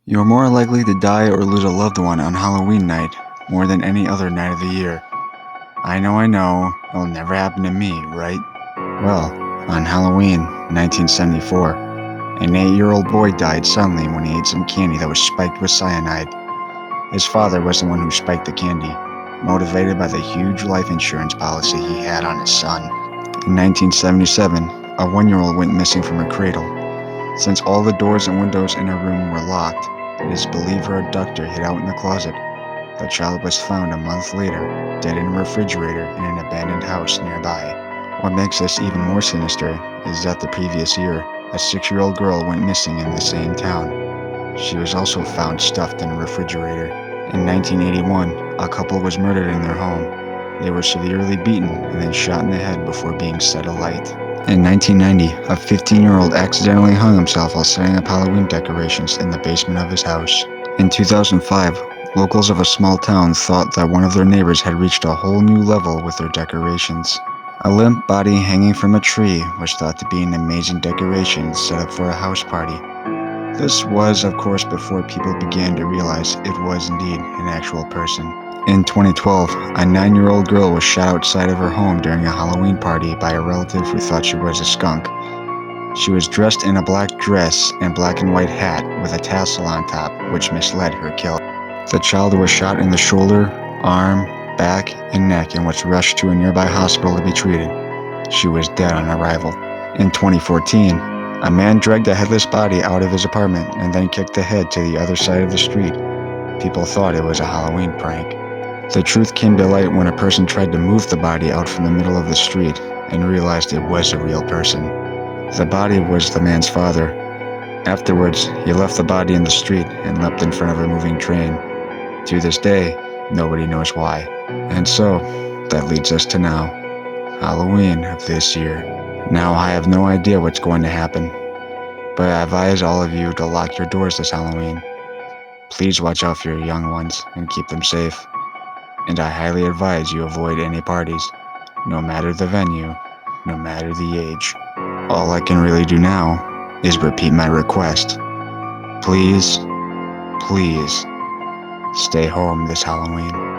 You are more likely to die or lose a loved one on Halloween night more than any other night of the year. I know, it'll never happen to me, right? Well, on Halloween, 1974, an 8-year-old boy died suddenly when he ate some candy that was spiked with cyanide. His father was the one who spiked the candy, motivated by the huge life insurance policy he had on his son. In 1977, a 1-year-old went missing from her cradle. Since all the doors and windows in her room were locked, it is believed her abductor hid out in the closet. The child was found a month later, dead in a refrigerator in an abandoned house nearby. What makes this even more sinister is that the previous year, a 6-year-old girl went missing in the same town. She was also found stuffed in a refrigerator. In 1981, a couple was murdered in their home. They were severely beaten and then shot in the head before being set alight. In 1990, a 15-year-old accidentally hung himself while setting up Halloween decorations in the basement of his house. In 2005, locals of a small town thought that one of their neighbors had reached a whole new level with their decorations. A limp body hanging from a tree was thought to be an amazing decoration set up for a house party. This was, of course, before people began to realize it was indeed an actual person. In 2012, a 9-year-old girl was shot outside of her home during a Halloween party by a relative who thought she was a skunk. She was dressed in a black dress and black and white hat with a tassel on top, which misled her killer. The child was shot in the shoulder, arm, back, and neck and was rushed to a nearby hospital to be treated. She was dead on arrival. In 2014, a man dragged a headless body out of his apartment and then kicked the head to the other side of the street. People thought it was a Halloween prank. The truth came to light when a person tried to move the body out from the middle of the street and realized it was a real person. The body was the man's father. Afterwards, he left the body in the street and leapt in front of a moving train. To this day, nobody knows why. And so, that leads us to now, Halloween of this year. Now I have no idea what's going to happen, but I advise all of you to lock your doors this Halloween. Please watch out for your young ones and keep them safe. And I highly advise you avoid any parties, no matter the venue, no matter the age. All I can really do now is repeat my request. Please, please, stay home this Halloween.